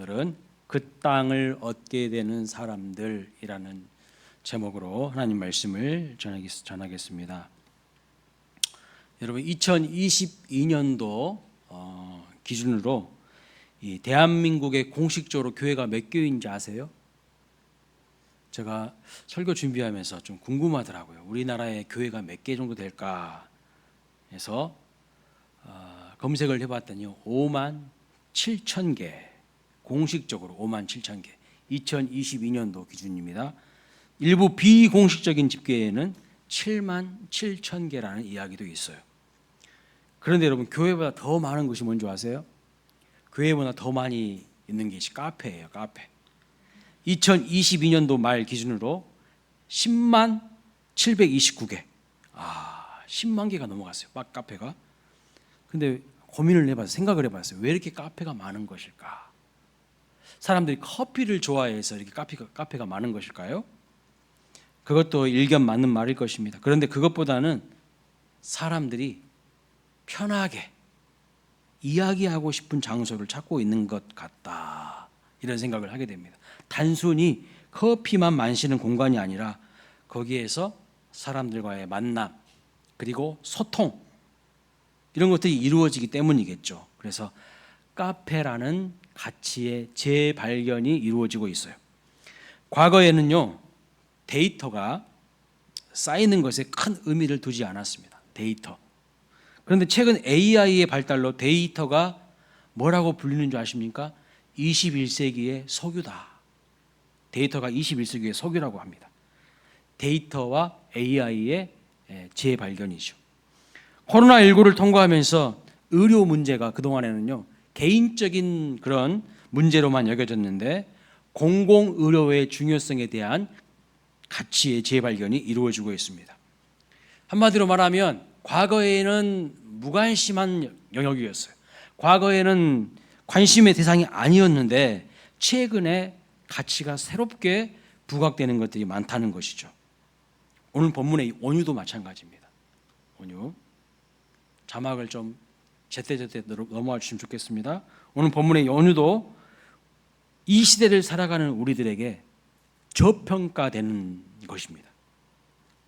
오늘은 그 땅을 얻게 되는 사람들이라는 제목으로 하나님 말씀을 전하겠습니다. 여러분 2022년도 기준으로 이 대한민국의 공식적으로 교회가 몇 교회인지 아세요? 제가 설교 준비하면서 좀 궁금하더라고요. 우리나라의 교회가 몇 개 정도 될까 해서 검색을 해봤더니 5만 7천 개, 공식적으로 5만 7천 개, 2022년도 기준입니다. 일부 비공식적인 집계에는 7만 7천 개라는 이야기도 있어요. 그런데 여러분, 교회보다 더 많은 것이 뭔지 아세요? 교회보다 더 많이 있는 것이 카페예요. 카페. 2022년도 말 기준으로 10만 729개. 10만 개가 넘어갔어요. 카페가. 근데 고민을 해봤어요. 생각을 해봤어요. 왜 이렇게 카페가 많은 것일까? 사람들이 커피를 좋아해서 이렇게 카페가 많은 것일까요? 그것도 일견 맞는 말일 것입니다. 그런데 그것보다는 사람들이 편하게 이야기하고 싶은 장소를 찾고 있는 것 같다, 이런 생각을 하게 됩니다. 단순히 커피만 마시는 공간이 아니라 거기에서 사람들과의 만남 그리고 소통, 이런 것들이 이루어지기 때문이겠죠. 그래서 카페라는 가치의 재발견이 이루어지고 있어요. 과거에는요, 데이터가 쌓이는 것에 큰 의미를 두지 않았습니다. 데이터. 그런데 최근 AI의 발달로 데이터가 뭐라고 불리는 줄 아십니까? 21세기의 석유다. 데이터가 21세기의 석유라고 합니다. 데이터와 AI의 재발견이죠. 코로나19를 통과하면서 의료 문제가 그동안에는요, 개인적인 그런 문제로만 여겨졌는데 공공의료의 중요성에 대한 가치의 재발견이 이루어지고 있습니다. 한마디로 말하면 과거에는 무관심한 영역이었어요. 과거에는 관심의 대상이 아니었는데 최근에 가치가 새롭게 부각되는 것들이 많다는 것이죠. 오늘 본문의 온유도 마찬가지입니다. 온유. 자막을 좀 제때제때 넘어와 주시면 좋겠습니다. 오늘 본문의 온유도 이 시대를 살아가는 우리들에게 저평가되는 것입니다.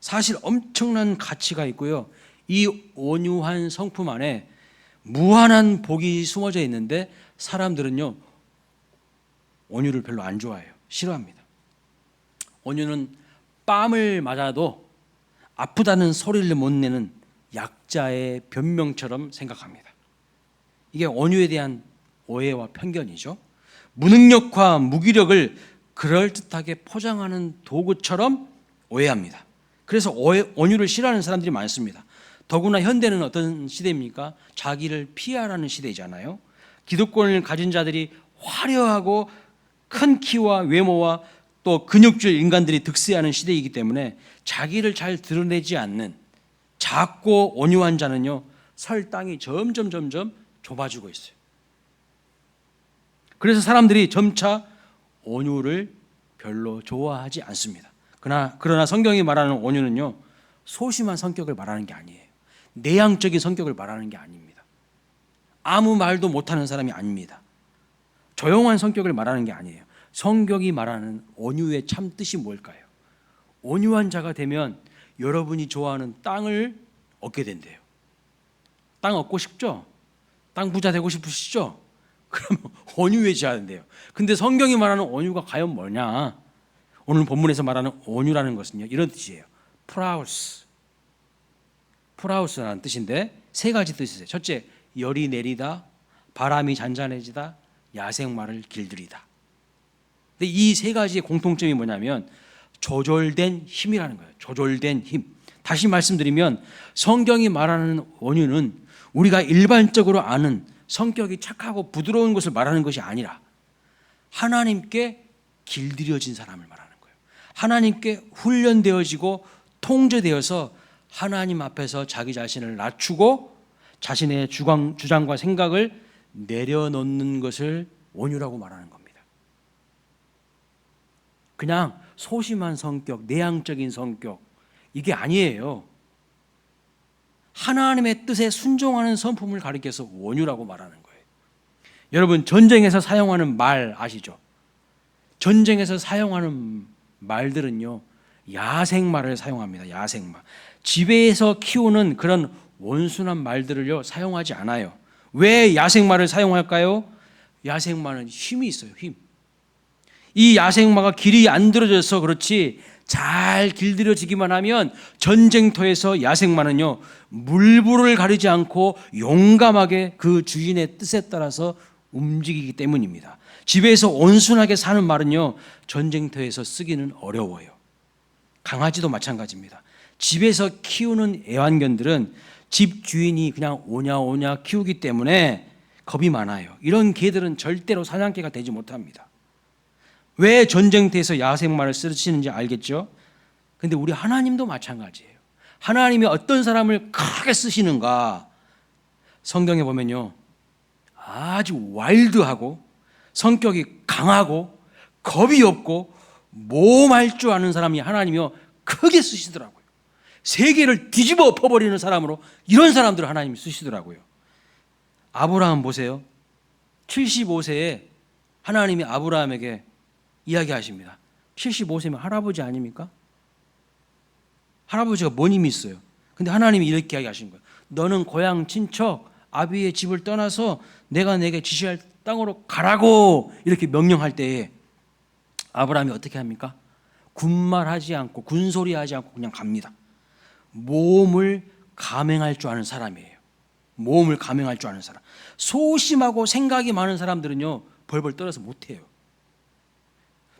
사실 엄청난 가치가 있고요, 이 온유한 성품 안에 무한한 복이 숨어져 있는데 사람들은요, 온유를 별로 안 좋아해요. 싫어합니다. 온유는 뺨을 맞아도 아프다는 소리를 못 내는 약자의 변명처럼 생각합니다. 이게 온유에 대한 오해와 편견이죠. 무능력과 무기력을 그럴듯하게 포장하는 도구처럼 오해합니다. 그래서 온유를 싫어하는 사람들이 많습니다. 더구나 현대는 어떤 시대입니까? 자기를 피하라는 시대잖아요. 기득권을 가진 자들이 화려하고 큰 키와 외모와 또 근육질 인간들이 득세하는 시대이기 때문에 자기를 잘 드러내지 않는 작고 온유한 자는요, 설 땅이 점점 좁아지고 있어요. 그래서 사람들이 점차 온유를 별로 좋아하지 않습니다. 그러나 성경이 말하는 온유는요, 소심한 성격을 말하는 게 아니에요. 내향적인 성격을 말하는 게 아닙니다. 아무 말도 못하는 사람이 아닙니다. 조용한 성격을 말하는 게 아니에요. 성경이 말하는 온유의 참 뜻이 뭘까요? 온유한 자가 되면 여러분이 좋아하는 땅을 얻게 된대요. 땅 얻고 싶죠? 땅 부자 되고 싶으시죠? 그럼 온유해져야 된대요. 근데 성경이 말하는 온유가 과연 뭐냐? 오늘 본문에서 말하는 온유라는 것은요, 이런 뜻이에요. 프라우스라는 뜻인데 세 가지 뜻이 있어요. 첫째, 열이 내리다, 바람이 잔잔해지다, 야생마를 길들이다. 근데 이 세 가지의 공통점이 뭐냐면 조절된 힘이라는 거예요. 조절된 힘. 다시 말씀드리면 성경이 말하는 온유는 우리가 일반적으로 아는 성격이 착하고 부드러운 것을 말하는 것이 아니라 하나님께 길들여진 사람을 말하는 거예요. 하나님께 훈련되어지고 통제되어서 하나님 앞에서 자기 자신을 낮추고 자신의 주장과 생각을 내려놓는 것을 온유라고 말하는 겁니다. 그냥 소심한 성격, 내향적인 성격, 이게 아니에요. 하나님의 뜻에 순종하는 성품을 가리켜서 온유라고 말하는 거예요. 여러분, 전쟁에서 사용하는 말 아시죠? 전쟁에서 사용하는 말들은요, 야생말을 사용합니다. 야생말. 집에서 키우는 그런 원순한 말들을요 사용하지 않아요. 왜 야생말을 사용할까요? 야생마는 힘이 있어요. 힘. 이 야생마가 길이 안 들어져서 그렇지 잘 길들여지기만 하면 전쟁터에서 야생마는요 물불을 가리지 않고 용감하게 그 주인의 뜻에 따라서 움직이기 때문입니다. 집에서 온순하게 사는 말은요 전쟁터에서 쓰기는 어려워요. 강아지도 마찬가지입니다. 집에서 키우는 애완견들은 집 주인이 그냥 오냐오냐 키우기 때문에 겁이 많아요. 이런 개들은 절대로 사냥개가 되지 못합니다. 왜 전쟁터에서 야생마를 쓰시는지 알겠죠? 근데 우리 하나님도 마찬가지예요. 하나님이 어떤 사람을 크게 쓰시는가? 성경에 보면요 아주 와일드하고 성격이 강하고 겁이 없고 모험할 줄 아는 사람이 하나님이요 크게 쓰시더라고요. 세계를 뒤집어 엎어버리는 사람으로 이런 사람들을 하나님이 쓰시더라고요. 아브라함 보세요. 75세에 하나님이 아브라함에게 이야기하십니다. 75세면 할아버지 아닙니까? 할아버지가 뭔 힘이 있어요? 근데 하나님이 이렇게 이야기하신 거예요. 너는 고향 친척 아비의 집을 떠나서 내가 내게 지시할 땅으로 가라고 이렇게 명령할 때에 아브라함이 어떻게 합니까? 군말하지 않고 군소리하지 않고 그냥 갑니다. 모험을 감행할 줄 아는 사람이에요. 모험을 감행할 줄 아는 사람. 소심하고 생각이 많은 사람들은요 벌벌 떨어서 못해요.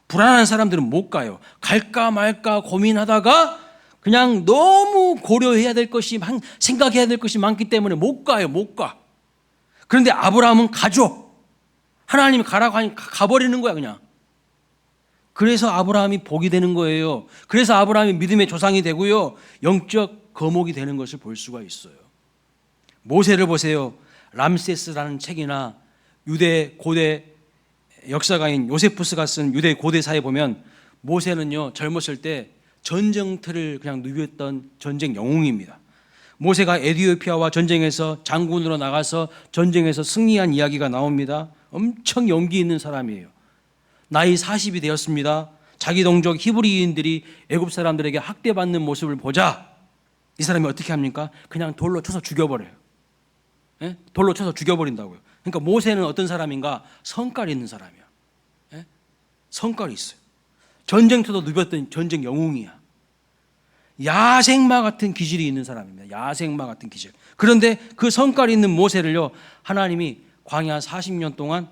불안한 사람들은 못 가요. 갈까 말까 고민하다가 그냥 너무 고려해야 될 것이 생각해야 될 것이 많기 때문에 못 가요. 못 가. 그런데 아브라함은 가죠. 하나님이 가라고 하니 가버리는 거야 그냥. 그래서 아브라함이 복이 되는 거예요. 그래서 아브라함이 믿음의 조상이 되고요 영적 거목이 되는 것을 볼 수가 있어요. 모세를 보세요. 람세스라는 책이나 유대 고대 역사가인 요세푸스가 쓴 유대 고대사에 보면 모세는요 젊었을 때 전쟁터를 그냥 누볐던 전쟁 영웅입니다. 모세가 에티오피아와 전쟁에서 장군으로 나가서 전쟁에서 승리한 이야기가 나옵니다. 엄청 용기 있는 사람이에요. 나이 40이 되었습니다. 자기 동족 히브리인들이 애굽 사람들에게 학대받는 모습을 보자 이 사람이 어떻게 합니까? 그냥 돌로 쳐서 죽여버려요. 예? 돌로 쳐서 죽여버린다고요. 그러니까 모세는 어떤 사람인가? 성깔이 있는 사람이야. 예? 성깔이 있어요. 전쟁터도 누볐던 전쟁 영웅이야. 야생마 같은 기질이 있는 사람입니다. 야생마 같은 기질. 그런데 그 성깔이 있는 모세를요 하나님이 광야 40년 동안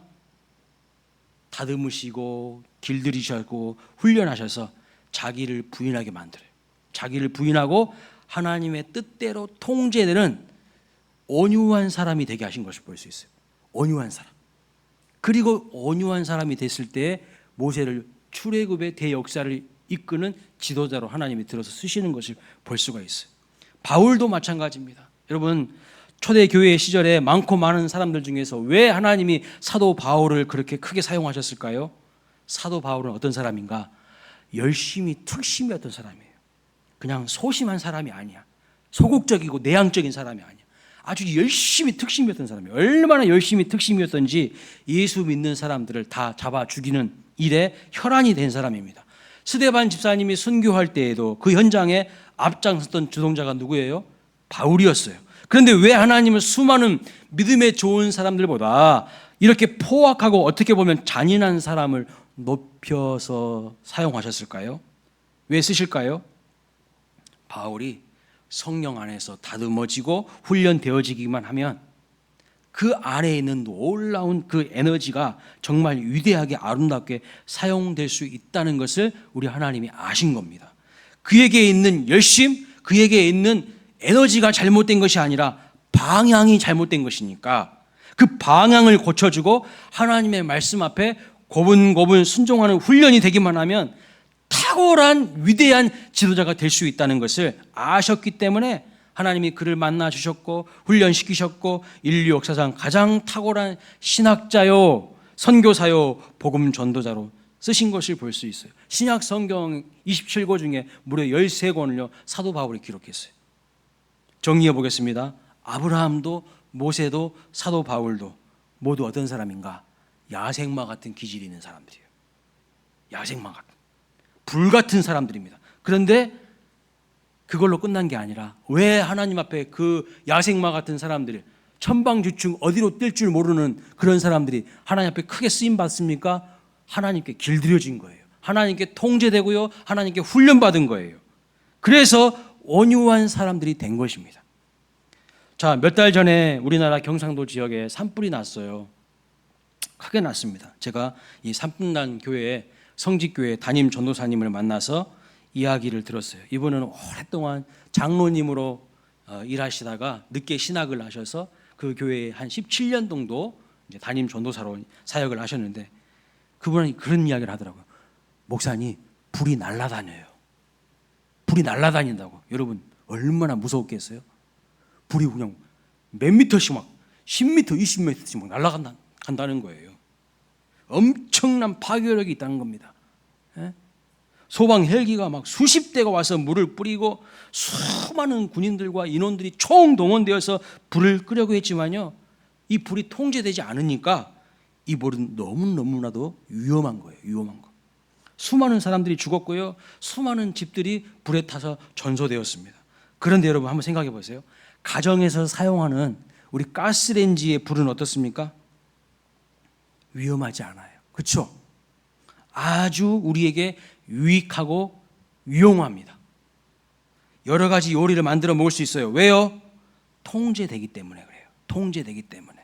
다듬으시고 길들이시고 훈련하셔서 자기를 부인하게 만들어요. 자기를 부인하고 하나님의 뜻대로 통제되는 온유한 사람이 되게 하신 것을 볼 수 있어요. 온유한 사람. 그리고 온유한 사람이 됐을 때 모세를 출애굽의 대역사를 이끄는 지도자로 하나님이 들어서 쓰시는 것을 볼 수가 있어요. 바울도 마찬가지입니다. 여러분 초대교회 시절에 많고 많은 사람들 중에서 왜 하나님이 사도 바울을 그렇게 크게 사용하셨을까요? 사도 바울은 어떤 사람인가? 열심히 특심이었던 사람이에요. 그냥 소심한 사람이 아니야. 소극적이고 내향적인 사람이 아니야. 아주 열심히 특심이었던 사람이에요. 얼마나 열심히 특심이었던지 예수 믿는 사람들을 다 잡아 죽이는 일에 혈안이 된 사람입니다. 스데반 집사님이 순교할 때에도 그 현장에 앞장섰던 주동자가 누구예요? 바울이었어요. 그런데 왜 하나님은 수많은 믿음에 좋은 사람들보다 이렇게 포악하고 어떻게 보면 잔인한 사람을 높여서 사용하셨을까요? 왜 쓰실까요? 바울이 성령 안에서 다듬어지고 훈련되어지기만 하면 그 안에 있는 놀라운 그 에너지가 정말 위대하게 아름답게 사용될 수 있다는 것을 우리 하나님이 아신 겁니다. 그에게 있는 열심, 그에게 있는 에너지가 잘못된 것이 아니라 방향이 잘못된 것이니까 그 방향을 고쳐주고 하나님의 말씀 앞에 고분고분 순종하는 훈련이 되기만 하면 탁월한 위대한 지도자가 될 수 있다는 것을 아셨기 때문에 하나님이 그를 만나 주셨고 훈련시키셨고 인류 역사상 가장 탁월한 신학자요 선교사요 복음 전도자로 쓰신 것을 볼 수 있어요. 신약 성경 27권 중에 무려 13권을요 사도 바울이 기록했어요. 정리해 보겠습니다. 아브라함도 모세도 사도 바울도 모두 어떤 사람인가? 야생마 같은 기질이 있는 사람들이에요. 야생마 같은, 불 같은 사람들입니다. 그런데 그걸로 끝난 게 아니라 왜 하나님 앞에 그 야생마 같은 사람들이, 천방지축 어디로 뛸 줄 모르는 그런 사람들이 하나님 앞에 크게 쓰임 받습니까? 하나님께 길들여진 거예요. 하나님께 통제되고요, 하나님께 훈련받은 거예요. 그래서 온유한 사람들이 된 것입니다. 자, 몇 달 전에 우리나라 경상도 지역에 산불이 났어요. 크게 났습니다. 제가 이 산불난 교회에, 성직교회 담임 전도사님을 만나서 이야기를 들었어요. 이분은 오랫동안 장로님으로 일하시다가 늦게 신학을 하셔서 그 교회에 한 17년 정도 이제 담임 전도사로 사역을 하셨는데, 그분이 그런 이야기를 하더라고요. 목사님, 불이 날아다녀요. 불이 날아다닌다고. 여러분, 얼마나 무서웠겠어요? 불이 그냥 몇 미터씩 막 10미터, 20미터씩 막 날아간다는 거예요. 엄청난 파괴력이 있다는 겁니다. 예? 소방 헬기가 막 수십 대가 와서 물을 뿌리고 수많은 군인들과 인원들이 총동원되어서 불을 끄려고 했지만요, 이 불이 통제되지 않으니까 이 불은 너무나도 위험한 거예요. 위험한 거. 수많은 사람들이 죽었고요, 수많은 집들이 불에 타서 전소되었습니다. 그런데 여러분 한번 생각해 보세요. 가정에서 사용하는 우리 가스레인지의 불은 어떻습니까? 위험하지 않아요. 그렇죠? 아주 우리에게 유익하고 유용합니다. 여러 가지 요리를 만들어 먹을 수 있어요. 왜요? 통제되기 때문에 그래요. 통제되기 때문에.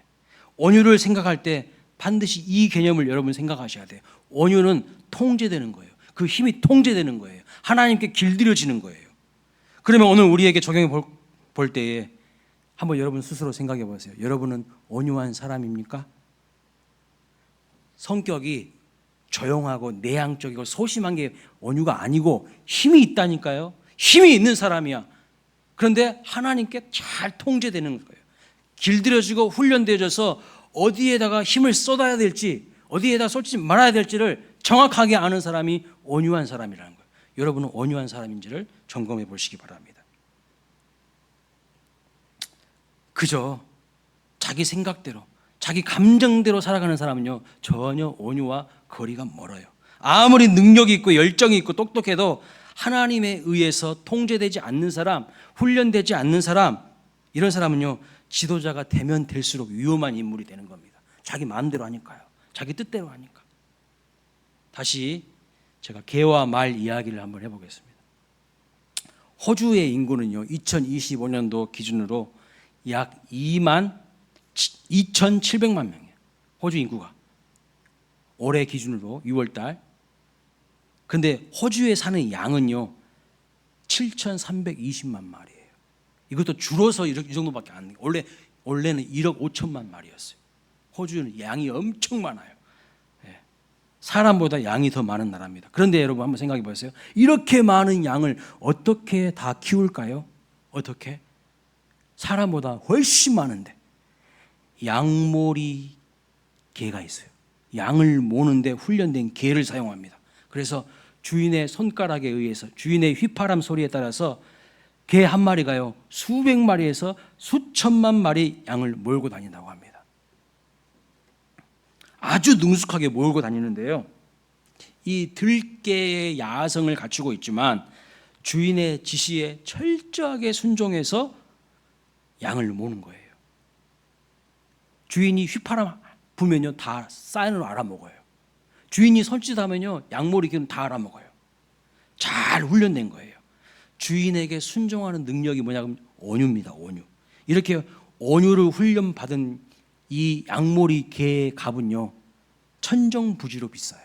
온유를 생각할 때 반드시 이 개념을 여러분 생각하셔야 돼요. 온유는 통제되는 거예요. 그 힘이 통제되는 거예요. 하나님께 길들여지는 거예요. 그러면 오늘 우리에게 적용해 볼 때에 한번 여러분 스스로 생각해 보세요. 여러분은 온유한 사람입니까? 성격이 조용하고 내향적이고 소심한 게 온유가 아니고 힘이 있다니까요. 힘이 있는 사람이야. 그런데 하나님께 잘 통제되는 거예요. 길들여지고 훈련되어져서 어디에다가 힘을 쏟아야 될지, 어디에다 쏟지 말아야 될지를 정확하게 아는 사람이 온유한 사람이라는 거예요. 여러분은 온유한 사람인지를 점검해 보시기 바랍니다. 그저 자기 생각대로, 자기 감정대로 살아가는 사람은요, 전혀 온유와 거리가 멀어요. 아무리 능력이 있고 열정이 있고 똑똑해도 하나님에 의해서 통제되지 않는 사람, 훈련되지 않는 사람, 이런 사람은요, 지도자가 되면 될수록 위험한 인물이 되는 겁니다. 자기 마음대로 하니까요. 자기 뜻대로 하니까. 다시 제가 개와 말 이야기를 한번 해보겠습니다. 호주의 인구는요, 2025년도 기준으로 약 22,700만 명이에요. 호주 인구가. 올해 기준으로 6월달. 근데 호주에 사는 양은요 7,320만 마리예요. 이것도 줄어서 이 정도밖에 안 돼요. 원래는 1억 5천만 마리였어요. 호주는 양이 엄청 많아요. 사람보다 양이 더 많은 나라입니다. 그런데 여러분 한번 생각해 보세요. 이렇게 많은 양을 어떻게 다 키울까요? 어떻게? 사람보다 훨씬 많은데 양모리 개가 있어요. 양을 모는데 훈련된 개를 사용합니다. 그래서 주인의 손가락에 의해서, 주인의 휘파람 소리에 따라서 개 한 마리가요 수백 마리에서 수천만 마리 양을 몰고 다닌다고 합니다. 아주 능숙하게 몰고 다니는데요, 이 들개의 야성을 갖추고 있지만 주인의 지시에 철저하게 순종해서 양을 모는 거예요. 주인이 휘파람 부면요 다 사인으로 알아먹어요. 주인이 손짓하면요 양모리기는 다 알아먹어요. 잘 훈련된 거예요. 주인에게 순종하는 능력이 뭐냐면 온유입니다. 온유. 이렇게 온유를 훈련받은 이 양모리 개의 값은요 천정부지로 비싸요.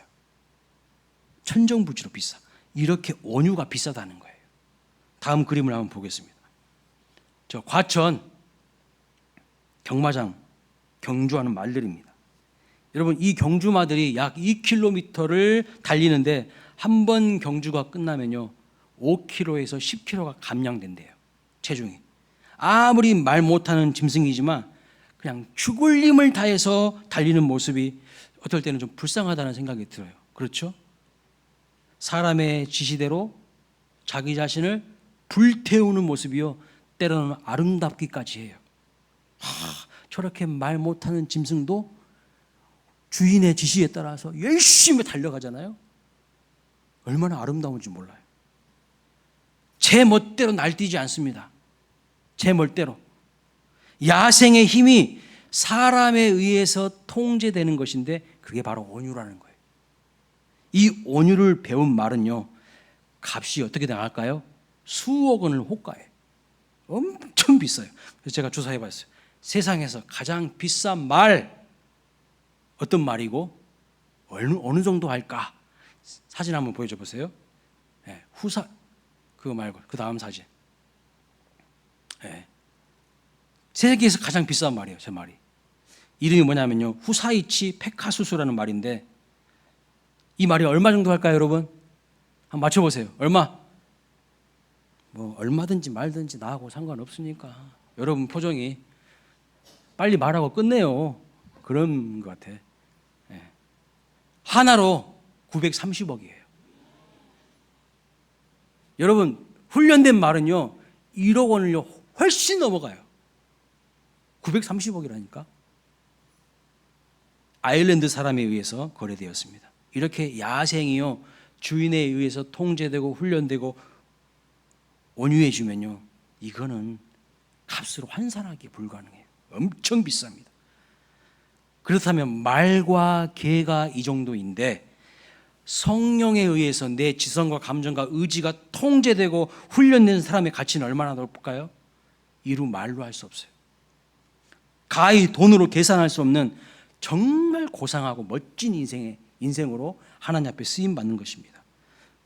천정부지로 비싸. 이렇게 온유가 비싸다는 거예요. 다음 그림을 한번 보겠습니다. 저 과천 경마장 경주하는 말들입니다. 여러분, 이 경주마들이 약 2km를 달리는데 한 번 경주가 끝나면요 5km에서 10km가 감량된대요. 체중이. 아무리 말 못하는 짐승이지만 그냥 죽을 힘을 다해서 달리는 모습이 어떨 때는 좀 불쌍하다는 생각이 들어요. 그렇죠? 사람의 지시대로 자기 자신을 불태우는 모습이요 때로는 아름답기까지 해요. 저렇게 말 못하는 짐승도 주인의 지시에 따라서 열심히 달려가잖아요. 얼마나 아름다운지 몰라요. 제 멋대로 날뛰지 않습니다. 제 멋대로. 야생의 힘이 사람에 의해서 통제되는 것인데 그게 바로 온유라는 거예요. 이 온유를 배운 말은요, 값이 어떻게 나갈까요? 수억 원을 호가해요. 엄청 비싸요. 그래서 제가 조사해 봤어요. 세상에서 가장 비싼 말 어떤 말이고 어느 정도 할까? 사진 한번 보여줘 보세요. 네, 후사 그거 말고 그 다음 사진. 네. 세계에서 가장 비싼 말이에요. 제 말이. 이름이 뭐냐면요, 후사이치 페카수수라는 말인데 이 말이 얼마 정도 할까요, 여러분? 한번 맞춰보세요. 얼마? 뭐 얼마든지 말든지 나하고 상관없으니까. 여러분 표정이 빨리 말하고 끝내요. 그런 것 같아. 네. 하나로 930억이에요. 여러분 훈련된 말은요 1억 원을요 훨씬 넘어가요. 930억이라니까. 아일랜드 사람에 의해서 거래되었습니다. 이렇게 야생이요 주인에 의해서 통제되고 훈련되고 온유해지면요 이거는 값으로 환산하기 불가능해요. 엄청 비쌉니다. 그렇다면 말과 개가 이 정도인데 성령에 의해서 내 지성과 감정과 의지가 통제되고 훈련된 사람의 가치는 얼마나 높을까요? 이루 말로 할 수 없어요. 가히 돈으로 계산할 수 없는 정말 고상하고 멋진 인생으로 하나님 앞에 쓰임 받는 것입니다.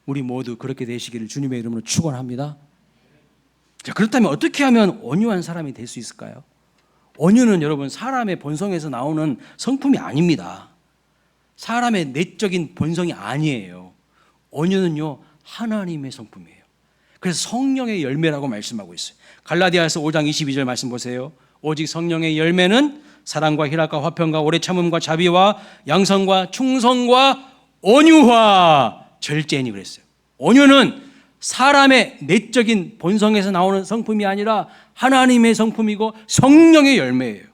우리 모두 그렇게 되시기를 주님의 이름으로 축원합니다. 자, 그렇다면 어떻게 하면 온유한 사람이 될 수 있을까요? 온유는 여러분 사람의 본성에서 나오는 성품이 아닙니다. 사람의 내적인 본성이 아니에요. 온유는요 하나님의 성품이에요. 그래서 성령의 열매라고 말씀하고 있어요. 갈라디아서 5장 22절 말씀 보세요. 오직 성령의 열매는 사랑과 희락과 화평과 오래 참음과 자비와 양선과 충성과 온유와 절제니 그랬어요. 온유는 사람의 내적인 본성에서 나오는 성품이 아니라 하나님의 성품이고 성령의 열매예요.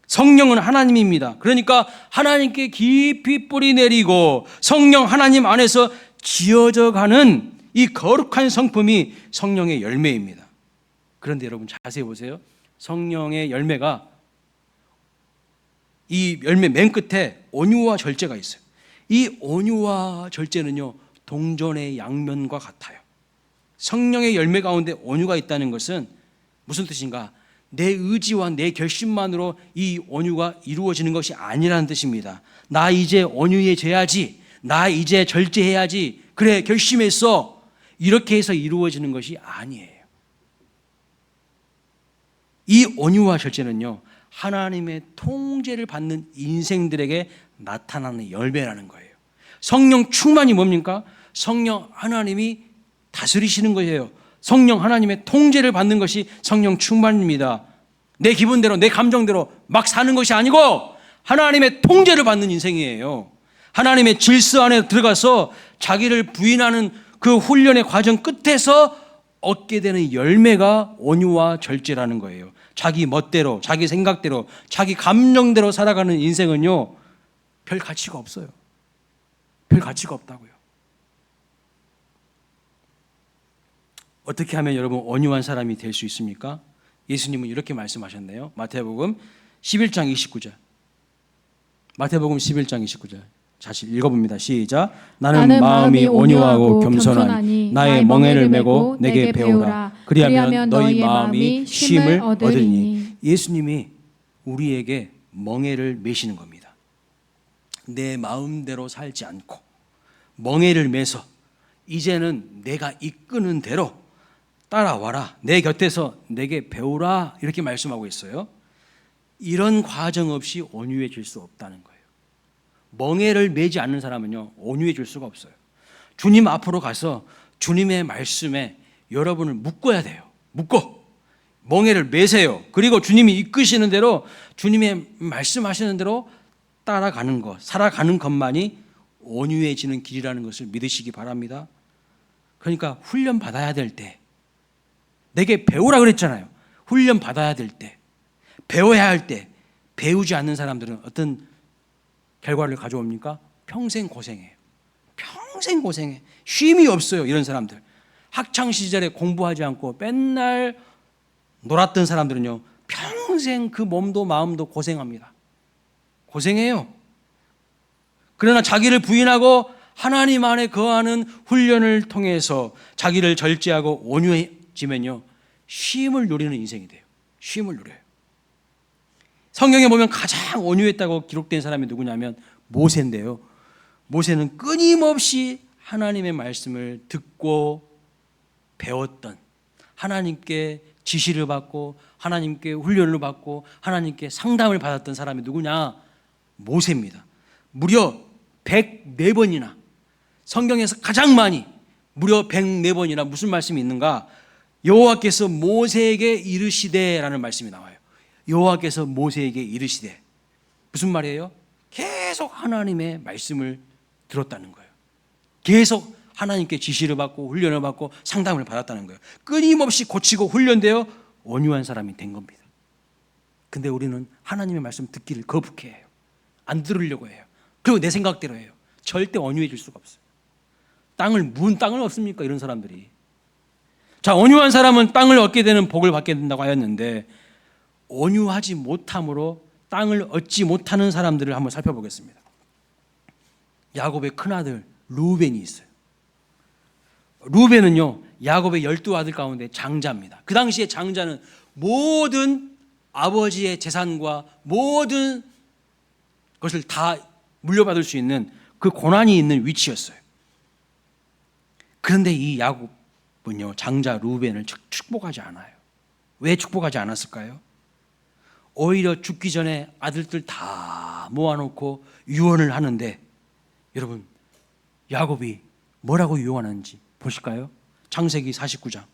성령은 하나님입니다. 그러니까 하나님께 깊이 뿌리 내리고 성령 하나님 안에서 지어져 가는 이 거룩한 성품이 성령의 열매입니다. 그런데 여러분 자세히 보세요. 성령의 열매가 이 열매 맨 끝에 온유와 절제가 있어요. 이 온유와 절제는요 동전의 양면과 같아요. 성령의 열매 가운데 온유가 있다는 것은 무슨 뜻인가? 내 의지와 내 결심만으로 이 온유가 이루어지는 것이 아니라는 뜻입니다. 나 이제 온유해져야지, 나 이제 절제해야지, 그래 결심했어, 이렇게 해서 이루어지는 것이 아니에요. 이 온유와 절제는요 하나님의 통제를 받는 인생들에게 나타나는 열매라는 거예요. 성령 충만이 뭡니까? 성령 하나님이 다스리시는 거예요. 성령 하나님의 통제를 받는 것이 성령 충만입니다. 내 기분대로 내 감정대로 막 사는 것이 아니고 하나님의 통제를 받는 인생이에요. 하나님의 질서 안에 들어가서 자기를 부인하는 그 훈련의 과정 끝에서 얻게 되는 열매가 온유와 절제라는 거예요. 자기 멋대로, 자기 생각대로, 자기 감정대로 살아가는 인생은요 별 가치가 없어요. 별 가치가 없다고요. 어떻게 하면 여러분 온유한 사람이 될 수 있습니까? 예수님은 이렇게 말씀하셨네요. 마태복음 11장 29절. 마태복음 11장 29절. 다시 읽어봅니다. 시작. 나는 마음이 온유하고 겸손하니 나의 멍에를 메고 내게 배우라. 그리하면 너희 마음이 쉼을 얻으리니. 예수님이 우리에게 멍에를 메시는 겁니다. 내 마음대로 살지 않고 멍에를 메서 이제는 내가 이끄는 대로 따라와라. 내 곁에서 내게 배우라. 이렇게 말씀하고 있어요. 이런 과정 없이 온유해질 수 없다는 거예요. 멍에를 메지 않는 사람은요 온유해질 수가 없어요. 주님 앞으로 가서 주님의 말씀에 여러분을 묶어야 돼요. 묶어 멍에를 메세요. 그리고 주님이 이끄시는 대로 주님의 말씀하시는 대로 따라가는 것, 살아가는 것만이 온유해지는 길이라는 것을 믿으시기 바랍니다. 그러니까 훈련 받아야 될 때, 내게 배우라 그랬잖아요. 훈련 받아야 될 때, 배워야 할 때, 배우지 않는 사람들은 어떤 결과를 가져옵니까? 평생 고생해요. 평생 고생해. 쉼이 없어요. 이런 사람들. 학창 시절에 공부하지 않고 맨날 놀았던 사람들은요, 평생 그 몸도 마음도 고생합니다. 고생해요. 그러나 자기를 부인하고 하나님 안에 거하는 훈련을 통해서 자기를 절제하고 온유해지면요, 쉼을 누리는 인생이 돼요. 쉼을 누려요. 성경에 보면 가장 온유했다고 기록된 사람이 누구냐면 모세인데요. 모세는 끊임없이 하나님의 말씀을 듣고 배웠던, 하나님께 지시를 받고 하나님께 훈련을 받고 하나님께 상담을 받았던 사람이 누구냐? 모세입니다. 무려 104번이나, 성경에서 가장 많이, 무려 104번이나 무슨 말씀이 있는가? 여호와께서 모세에게 이르시되라는 말씀이 나와요. 여호와께서 모세에게 이르시되, 무슨 말이에요? 계속 하나님의 말씀을 들었다는 거예요. 계속 하나님께 지시를 받고 훈련을 받고 상담을 받았다는 거예요. 끊임없이 고치고 훈련되어 온유한 사람이 된 겁니다. 근데 우리는 하나님의 말씀 듣기를 거북해해요. 안 들으려고 해요. 그리고 내 생각대로 해요. 절대 온유해질 수가 없어요. 무슨 땅을 얻습니까? 이런 사람들이. 자, 온유한 사람은 땅을 얻게 되는 복을 받게 된다고 하였는데, 온유하지 못함으로 땅을 얻지 못하는 사람들을 한번 살펴보겠습니다. 야곱의 큰아들 루벤이 있어요. 루벤은요, 야곱의 12아들 가운데 장자입니다. 그 당시에 장자는 모든 아버지의 재산과 모든 것을 다 물려받을 수 있는 그 권한이 있는 위치였어요. 그런데 이 야곱은요, 장자 루벤을 축복하지 않아요. 왜 축복하지 않았을까요? 오히려 죽기 전에 아들들 다 모아놓고 유언을 하는데, 여러분, 야곱이 뭐라고 유언하는지 보실까요? 창세기 49장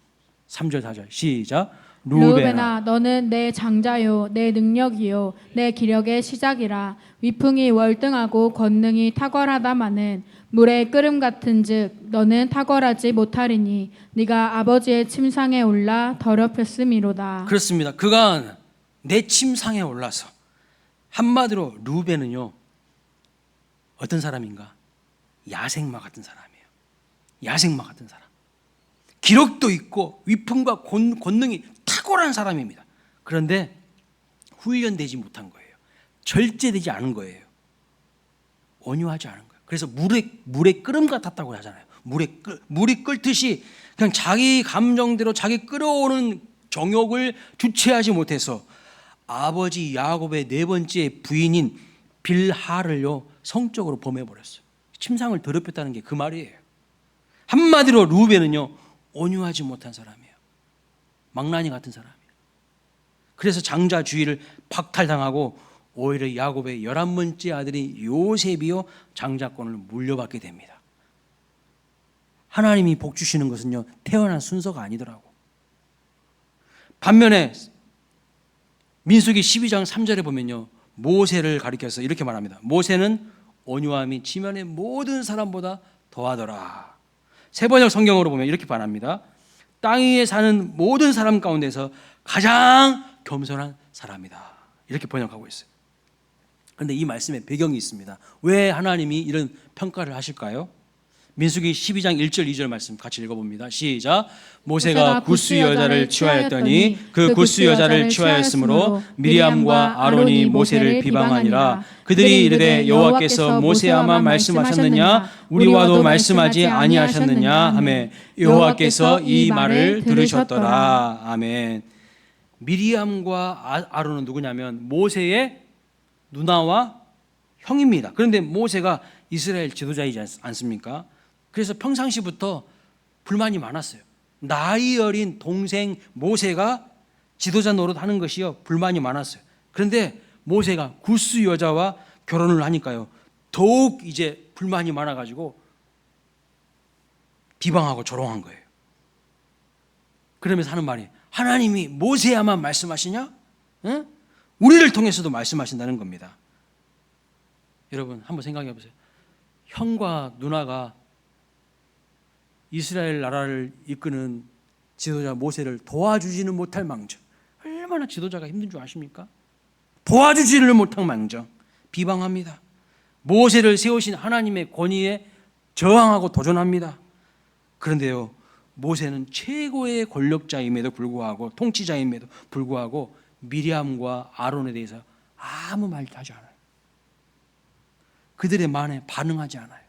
3절 4절 시작. 루벤아, 너는 내 장자요, 내 능력이요, 내 기력의 시작이라. 위풍이 월등하고 권능이 탁월하다마는 물의 끓음 같은즉 너는 탁월하지 못하리니 네가 아버지의 침상에 올라 더럽혔음이로다. 그렇습니다. 그가 내 침상에 올라서, 한마디로 루벤은요, 어떤 사람인가? 야생마 같은 사람이에요. 야생마 같은 사람. 기력도 있고 위풍과 권능이 탁월한 사람입니다. 그런데 훈련되지 못한 거예요. 절제되지 않은 거예요. 온유하지 않은 거예요. 그래서 물의 끓음 같았다고 하잖아요. 물이 끓듯이 그냥 자기 감정대로 자기 끓어오는 정욕을 주체하지 못해서 아버지 야곱의 4번째 부인인 빌하를요, 성적으로 범해버렸어요. 침상을 더럽혔다는 게 그 말이에요. 한마디로 루벤은요, 온유하지 못한 사람이에요. 망나니 같은 사람이에요. 그래서 장자 주의를 박탈당하고 오히려 야곱의 11번째 아들이 요셉이요, 장자권을 물려받게 됩니다. 하나님이 복 주시는 것은요, 태어난 순서가 아니더라고. 반면에 민수기 12장 3절에 보면요, 모세를 가리켜서 이렇게 말합니다. 모세는 온유함이 지면의 모든 사람보다 더하더라. 세번역 성경으로 보면 이렇게 말합니다. 땅 위에 사는 모든 사람 가운데서 가장 겸손한 사람이다. 이렇게 번역하고 있어요. 그런데 이 말씀에 배경이 있습니다. 왜 하나님이 이런 평가를 하실까요? 민수기 12장 1절 2절 말씀 같이 읽어봅니다. 시작. 모세가 굿수 여자를 취하였더니 그 굿수 여자를 취하였으므로 미리암과 아론이 모세를 비방하니라. 그들이 이르되 여호와께서 모세와만 말씀하셨느냐 우리와도 말씀하지 아니하셨느냐 하매 여호와께서 이 말을 들으셨더라. 아멘. 미리암과 아론은 누구냐면 모세의 누나와 형입니다. 그런데 모세가 이스라엘 지도자이지 않습니까? 그래서 평상시부터 불만이 많았어요. 나이 어린 동생 모세가 지도자 노릇하는 것이요, 불만이 많았어요. 그런데 모세가 굿수 여자와 결혼을 하니까요, 더욱 이제 불만이 많아가지고 비방하고 조롱한 거예요. 그러면서 하는 말이, 하나님이 모세야만 말씀하시냐? 응? 우리를 통해서도 말씀하신다는 겁니다. 여러분 한번 생각해 보세요. 형과 누나가 이스라엘 나라를 이끄는 지도자 모세를 도와주지는 못할 망정, 얼마나 지도자가 힘든 줄 아십니까? 도와주지를 못한 망정 비방합니다. 모세를 세우신 하나님의 권위에 저항하고 도전합니다. 그런데요, 모세는 최고의 권력자임에도 불구하고 통치자임에도 불구하고 미리암과 아론에 대해서 아무 말도 하지 않아요. 그들의 말에 반응하지 않아요.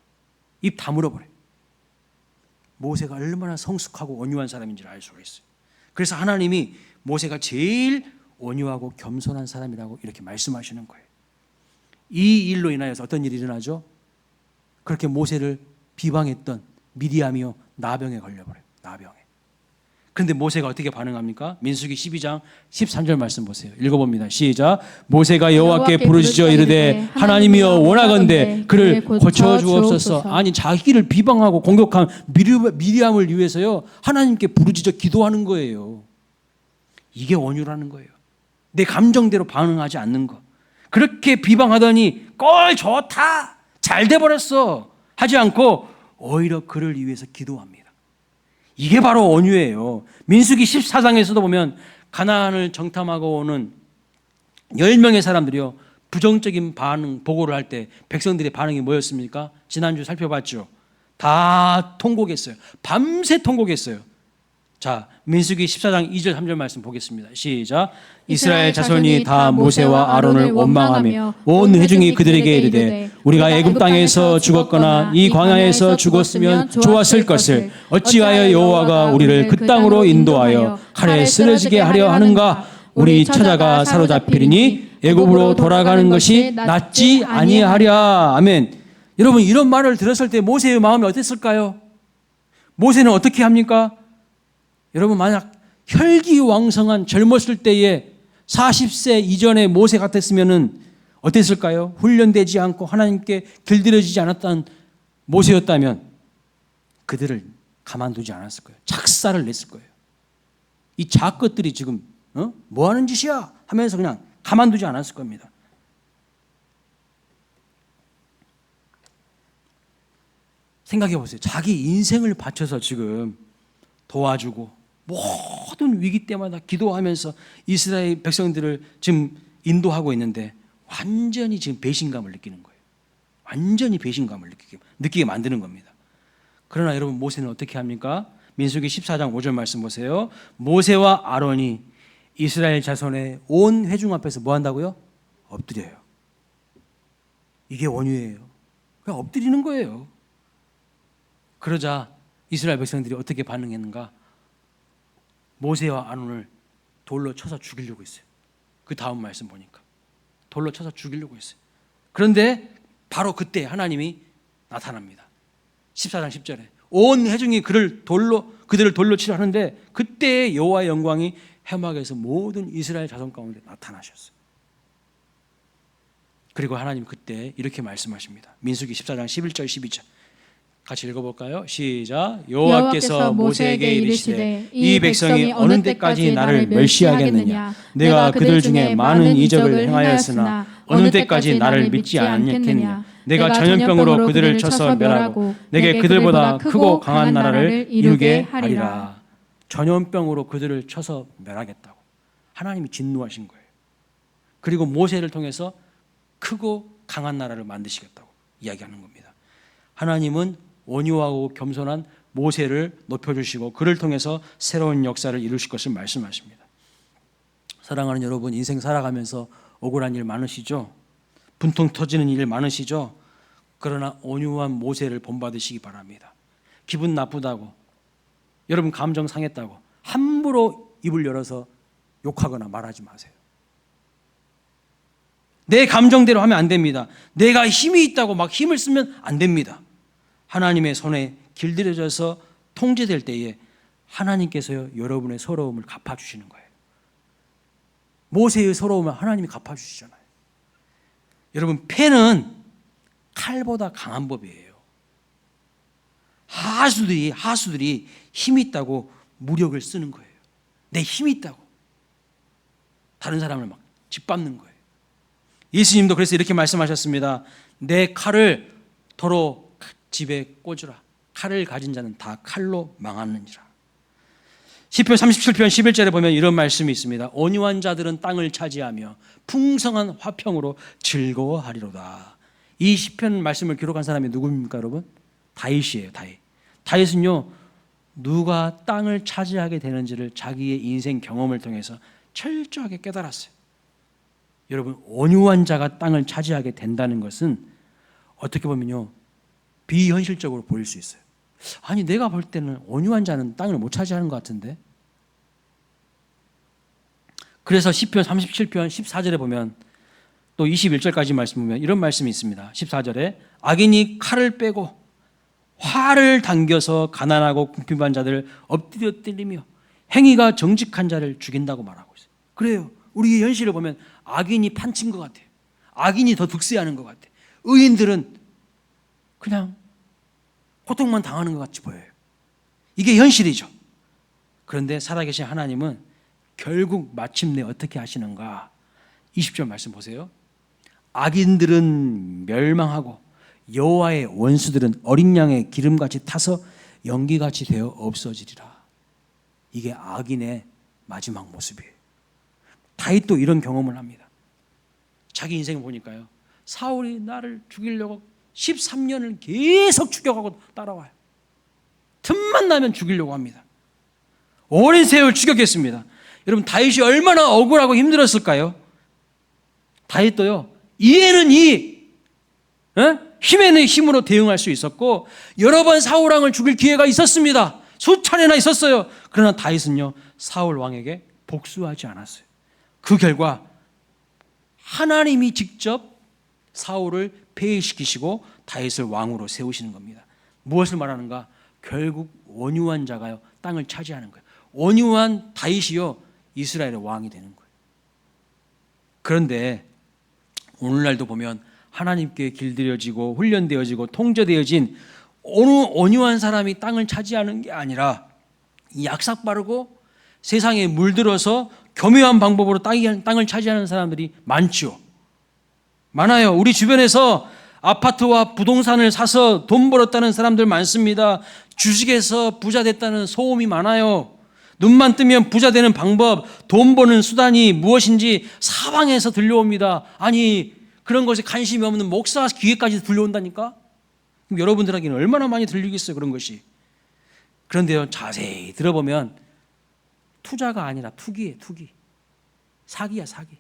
입 다물어버려요. 모세가 얼마나 성숙하고 온유한 사람인지를 알 수가 있어요. 그래서 하나님이 모세가 제일 온유하고 겸손한 사람이라고 이렇게 말씀하시는 거예요. 이 일로 인하여서 어떤 일이 일어나죠? 그렇게 모세를 비방했던 미디암이요, 나병에 걸려버려요. 나병에. 그런데 모세가 어떻게 반응합니까? 민수기 12장 13절 말씀 보세요. 읽어봅니다. 시작. 모세가 여호와께 부르짖어 이르되 하나님이여 원하건대 그를 고쳐주옵소서. 아니, 자기를 비방하고 공격한 미리암을 위해서요, 하나님께 부르짖어 기도하는 거예요. 이게 온유라는 거예요. 내 감정대로 반응하지 않는 거. 그렇게 비방하더니 꼴 좋다, 잘 돼버렸어 하지 않고 오히려 그를 위해서 기도합니다. 이게 바로 온유예요. 민수기 14장에서도 보면 가나안을 정탐하고 오는 10명의 사람들이요, 부정적인 반응 보고를 할 때 백성들의 반응이 뭐였습니까? 지난주 살펴봤죠. 다 통곡했어요. 밤새 통곡했어요. 자, 민수기 14장 2절 3절 말씀 보겠습니다. 시작. 이스라엘 자손이 다 모세와 아론을 원망하며 온 회중이 그들에게 이르되 우리가 애굽 땅에서 죽었거나 이 광야에서 죽었으면 좋았을 것을 어찌하여 여호와가 우리를 그 땅으로 인도하여 칼에 쓰러지게 하려 하는가? 우리 처자가 사로잡히리니 애굽으로 돌아가는 것이 낫지 아니하랴. 아멘. 여러분, 이런 말을 들었을 때 모세의 마음이 어땠을까요? 모세는 어떻게 합니까? 여러분, 만약 혈기왕성한 젊었을 때에 40세 이전의 모세 같았으면 어땠을까요? 훈련되지 않고 하나님께 길들여지지 않았던 모세였다면 그들을 가만두지 않았을 거예요. 작사를 냈을 거예요. 이 작것들이 지금 뭐 하는 짓이야 하면서 그냥 가만두지 않았을 겁니다. 생각해 보세요. 자기 인생을 바쳐서 지금 도와주고 모든 위기 때마다 기도하면서 이스라엘 백성들을 지금 인도하고 있는데 완전히 지금 배신감을 느끼는 거예요. 완전히 배신감을 느끼게 만드는 겁니다. 그러나 여러분, 모세는 어떻게 합니까? 민수기 14장 5절 말씀 보세요. 모세와 아론이 이스라엘 자손의 온 회중 앞에서 뭐 한다고요? 엎드려요. 이게 원유예요. 그냥 엎드리는 거예요. 그러자 이스라엘 백성들이 어떻게 반응했는가? 모세와 아론을 돌로 쳐서 죽이려고 했어요. 그 다음 말씀 보니까 돌로 쳐서 죽이려고 했어요. 그런데 바로 그때 하나님이 나타납니다. 14장 10절에 온 회중이 그들을 돌로 치려 하는데 그때 여호와의 영광이 해막에서 모든 이스라엘 자손 가운데 나타나셨어요. 그리고 하나님 그때 이렇게 말씀하십니다. 민수기 14장 11절 12절 같이 읽어볼까요? 시작. 여호와께서 모세에게 이르시되 이 백성이 어느 때까지 나를 멸시하겠느냐? 내가 그들 중에 많은 이적을 행하였으나 어느 때까지 나를 믿지 않겠느냐? 내가 전염병으로 그들을 쳐서 멸하고 내게 그들보다 크고 강한 나라를 이루게 하리라. 전염병으로 그들을 쳐서 멸하겠다고 하나님이 진노하신 거예요. 그리고 모세를 통해서 크고 강한 나라를 만드시겠다고 이야기하는 겁니다. 하나님은 온유하고 겸손한 모세를 높여주시고 그를 통해서 새로운 역사를 이루실 것을 말씀하십니다. 사랑하는 여러분, 인생 살아가면서 억울한 일 많으시죠? 분통 터지는 일 많으시죠? 그러나 온유한 모세를 본받으시기 바랍니다. 기분 나쁘다고, 여러분 감정 상했다고 함부로 입을 열어서 욕하거나 말하지 마세요. 내 감정대로 하면 안 됩니다. 내가 힘이 있다고 막 힘을 쓰면 안 됩니다. 하나님의 손에 길들여져서 통제될 때에 하나님께서요, 여러분의 서러움을 갚아주시는 거예요. 모세의 서러움을 하나님이 갚아주시잖아요. 여러분, 패는 칼보다 강한 법이에요. 하수들이 힘이 있다고 무력을 쓰는 거예요. 내 힘이 있다고 다른 사람을 막 짓밟는 거예요. 예수님도 그래서 이렇게 말씀하셨습니다. 내 칼을 도로 집에 꽂으라. 칼을 가진 자는 다 칼로 망하느니라. 시편 37편 11절에 보면 이런 말씀이 있습니다. 온유한 자들은 땅을 차지하며 풍성한 화평으로 즐거워하리로다. 이 시편 말씀을 기록한 사람이 누구입니까, 여러분? 다윗이에요. 다윗은요, 누가 땅을 차지하게 되는지를 자기의 인생 경험을 통해서 철저하게 깨달았어요. 여러분, 온유한 자가 땅을 차지하게 된다는 것은 어떻게 보면요, 비현실적으로 보일 수 있어요. 아니, 내가 볼 때는 온유한 자는 땅을 못 차지하는 것 같은데. 그래서 시편 37편 14절에 보면, 또 21절까지 말씀 보면 이런 말씀이 있습니다. 14절에 악인이 칼을 빼고 활을 당겨서 가난하고 궁핍한 자들을 엎드려 때리며 행위가 정직한 자를 죽인다고 말하고 있어요. 그래요. 우리의 현실을 보면 악인이 판친 것 같아요. 악인이 더 득세하는 것 같아요. 의인들은 그냥 고통만 당하는 것 같이 보여요. 이게 현실이죠. 그런데 살아계신 하나님은 결국 마침내 어떻게 하시는가? 20절 말씀 보세요. 악인들은 멸망하고 여호와의 원수들은 어린 양의 기름같이 타서 연기같이 되어 없어지리라. 이게 악인의 마지막 모습이에요. 다윗도 이런 경험을 합니다. 자기 인생을 보니까요, 사울이 나를 죽이려고 13년을 계속 죽여가고 따라와요. 틈만 나면 죽이려고 합니다. 오랜 세월 죽였겠습니다. 여러분, 다윗이 얼마나 억울하고 힘들었을까요? 다윗도요, 이에는 힘에는 힘으로 대응할 수 있었고 여러 번 사울 왕을 죽일 기회가 있었습니다. 수차례나 있었어요. 그러나 다윗은요, 사울 왕에게 복수하지 않았어요. 그 결과 하나님이 직접 사울을 폐위시키시고 다윗을 왕으로 세우시는 겁니다. 무엇을 말하는가? 결국 온유한 자가요, 땅을 차지하는 거예요. 온유한 다윗이요, 이스라엘의 왕이 되는 거예요. 그런데 오늘날도 보면 하나님께 길들여지고 훈련되어지고 통제되어진 어느 온유한 사람이 땅을 차지하는 게 아니라 약삭빠르고 세상에 물들어서 교묘한 방법으로 땅을 차지하는 사람들이 많죠. 많아요. 우리 주변에서 아파트와 부동산을 사서 돈 벌었다는 사람들 많습니다. 주식에서 부자 됐다는 소문이 많아요. 눈만 뜨면 부자 되는 방법, 돈 버는 수단이 무엇인지 사방에서 들려옵니다. 아니, 그런 것에 관심이 없는 목사 귀에까지 들려온다니까? 그럼 여러분들에게는 얼마나 많이 들리겠어요, 그런 것이. 그런데요, 자세히 들어보면 투자가 아니라 투기예요, 투기. 사기야, 사기.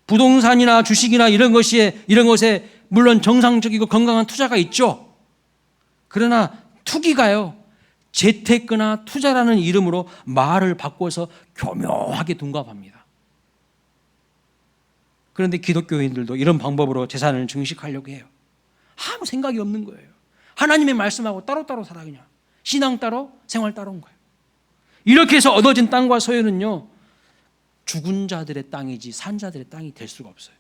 부동산이나 주식이나 이런 것에 물론 정상적이고 건강한 투자가 있죠. 그러나 투기가요, 재테크나 투자라는 이름으로 말을 바꿔서 교묘하게 둔갑합니다. 그런데 기독교인들도 이런 방법으로 재산을 증식하려고 해요. 아무 생각이 없는 거예요. 하나님의 말씀하고 따로따로 살아, 그냥. 신앙 따로, 생활 따로인 거예요. 이렇게 해서 얻어진 땅과 소유는요, 죽은 자들의 땅이지 산 자들의 땅이 될 수가 없어요.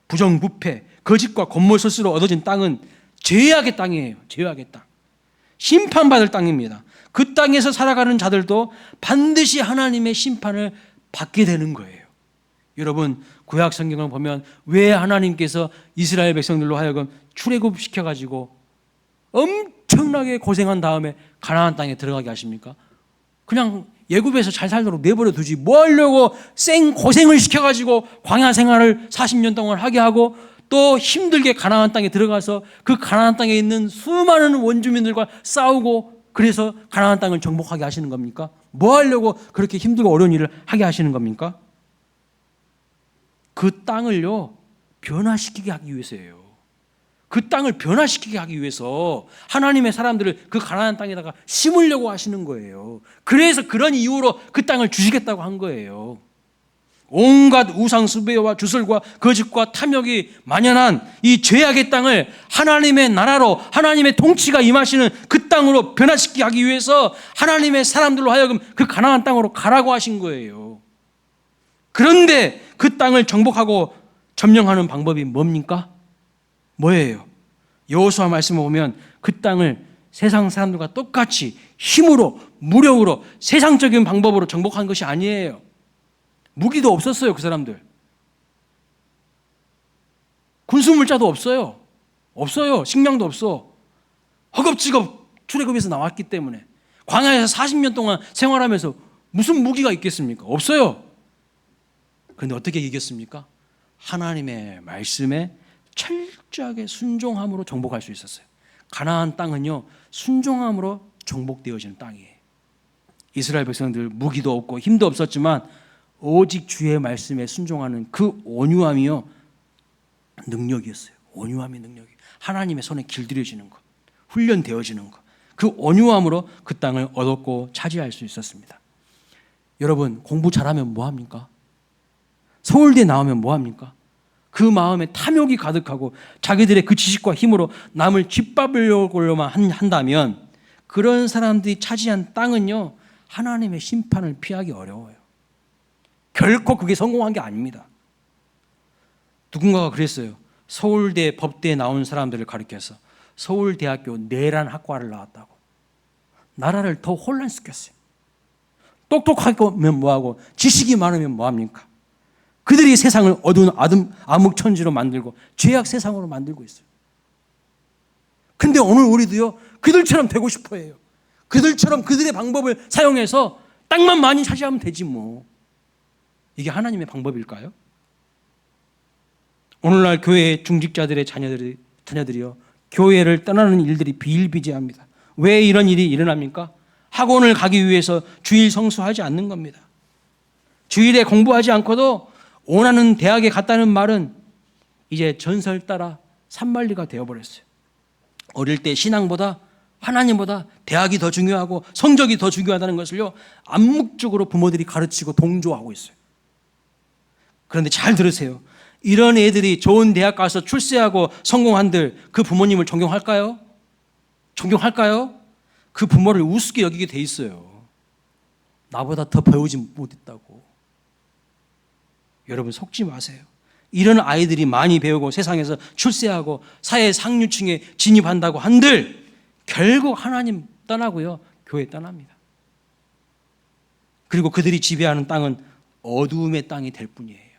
부정부패, 거짓과 겉모술수로 얻어진 땅은 죄악의 땅이에요. 죄악의 땅. 심판받을 땅입니다. 그 땅에서 살아가는 자들도 반드시 하나님의 심판을 받게 되는 거예요. 여러분, 구약 성경을 보면 왜 하나님께서 이스라엘 백성들로 하여금 출애굽시켜가지고 엄청나게 고생한 다음에 가나안 땅에 들어가게 하십니까? 그냥 애굽에서 잘 살도록 내버려 두지 뭐 하려고 생 고생을 시켜가지고 광야 생활을 40년 동안 하게 하고 또 힘들게 가나안 땅에 들어가서 그 가나안 땅에 있는 수많은 원주민들과 싸우고 그래서 가나안 땅을 정복하게 하시는 겁니까? 뭐 하려고 그렇게 힘들고 어려운 일을 하게 하시는 겁니까? 그 땅을요, 변화시키게 하기 위해서예요. 그 땅을 변화시키게 하기 위해서 하나님의 사람들을 그 가나안 땅에다가 심으려고 하시는 거예요. 그래서 그런 이유로 그 땅을 주시겠다고 한 거예요. 온갖 우상 숭배와 주술과 거짓과 탐욕이 만연한 이 죄악의 땅을 하나님의 나라로, 하나님의 통치가 임하시는 그 땅으로 변화시키게 하기 위해서 하나님의 사람들로 하여금 그 가나안 땅으로 가라고 하신 거예요. 그런데 그 땅을 정복하고 점령하는 방법이 뭡니까? 뭐예요? 여호수아 말씀을 보면 그 땅을 세상 사람들과 똑같이 힘으로, 무력으로, 세상적인 방법으로 정복한 것이 아니에요. 무기도 없었어요, 그 사람들. 군수물자도 없어요. 없어요. 식량도 없어. 허겁지겁 출애굽에서 나왔기 때문에. 광야에서 40년 동안 생활하면서 무슨 무기가 있겠습니까? 없어요. 그런데 어떻게 이겼습니까? 하나님의 말씀에 철저하게 순종함으로 정복할 수 있었어요. 가나안 땅은요, 순종함으로 정복되어지는 땅이에요. 이스라엘 백성들 무기도 없고 힘도 없었지만 오직 주의 말씀에 순종하는 그 온유함이요, 능력이었어요. 온유함이 능력이. 하나님의 손에 길들여지는 것, 훈련되어지는 것, 그 온유함으로 그 땅을 얻었고 차지할 수 있었습니다. 여러분, 공부 잘하면 뭐합니까? 서울대 나오면 뭐합니까? 그 마음에 탐욕이 가득하고 자기들의 그 지식과 힘으로 남을 짓밟으려고만 한다면 그런 사람들이 차지한 땅은요, 하나님의 심판을 피하기 어려워요. 결코 그게 성공한 게 아닙니다. 누군가가 그랬어요. 서울대 법대에 나온 사람들을 가리켜서 서울대학교 내란 학과를 나왔다고. 나라를 더 혼란시켰어요. 똑똑하면 뭐하고 지식이 많으면 뭐합니까? 그들이 세상을 어두운 암흑천지로 만들고 죄악 세상으로 만들고 있어요. 근데 오늘 우리도요, 그들처럼 되고 싶어 해요. 그들처럼 그들의 방법을 사용해서 땅만 많이 차지하면 되지 뭐. 이게 하나님의 방법일까요? 오늘날 교회의 중직자들의 자녀들이요, 교회를 떠나는 일들이 비일비재합니다. 왜 이런 일이 일어납니까? 학원을 가기 위해서 주일 성수하지 않는 겁니다. 주일에 공부하지 않고도 원하는 대학에 갔다는 말은 이제 전설 따라 산만리가 되어버렸어요. 어릴 때 신앙보다 하나님보다 대학이 더 중요하고 성적이 더 중요하다는 것을요, 암묵적으로 부모들이 가르치고 동조하고 있어요. 그런데 잘 들으세요. 이런 애들이 좋은 대학 가서 출세하고 성공한들 그 부모님을 존경할까요? 존경할까요? 그 부모를 우습게 여기게 돼 있어요. 나보다 더 배우지 못했다고. 여러분, 속지 마세요. 이런 아이들이 많이 배우고 세상에서 출세하고 사회 상류층에 진입한다고 한들 결국 하나님 떠나고요, 교회 떠납니다. 그리고 그들이 지배하는 땅은 어두움의 땅이 될 뿐이에요.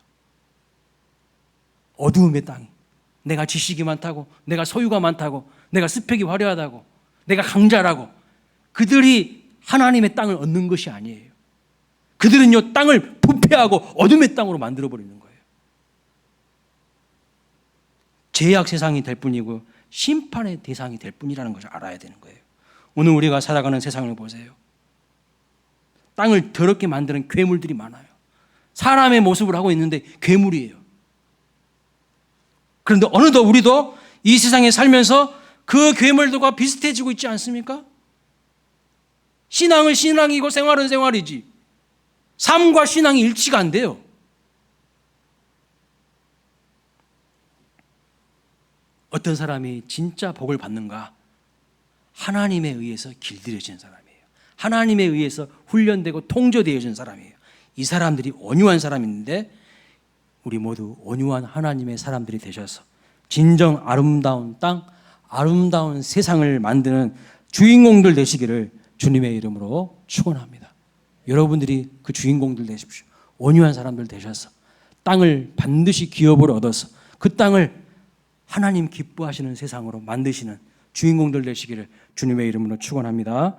어두움의 땅이. 내가 지식이 많다고, 내가 소유가 많다고, 내가 스펙이 화려하다고, 내가 강자라고, 그들이 하나님의 땅을 얻는 것이 아니에요. 그들은요, 땅을 부패하고 어둠의 땅으로 만들어버리는 거예요. 죄악 세상이 될 뿐이고 심판의 대상이 될 뿐이라는 것을 알아야 되는 거예요. 오늘 우리가 살아가는 세상을 보세요. 땅을 더럽게 만드는 괴물들이 많아요. 사람의 모습을 하고 있는데 괴물이에요. 그런데 어느덧 우리도 이 세상에 살면서 그 괴물들과 비슷해지고 있지 않습니까? 신앙은 신앙이고 생활은 생활이지 삶과 신앙이 일치가 안 돼요. 어떤 사람이 진짜 복을 받는가? 하나님에 의해서 길들여진 사람이에요. 하나님에 의해서 훈련되고 통조되어진 사람이에요. 이 사람들이 온유한 사람인데 우리 모두 온유한 하나님의 사람들이 되셔서 진정 아름다운 땅, 아름다운 세상을 만드는 주인공들 되시기를 주님의 이름으로 축원합니다. 여러분들이 그 주인공들 되십시오. 온유한 사람들 되셔서 땅을 반드시 기업으로 얻어서 그 땅을 하나님 기뻐하시는 세상으로 만드시는 주인공들 되시기를 주님의 이름으로 축원합니다.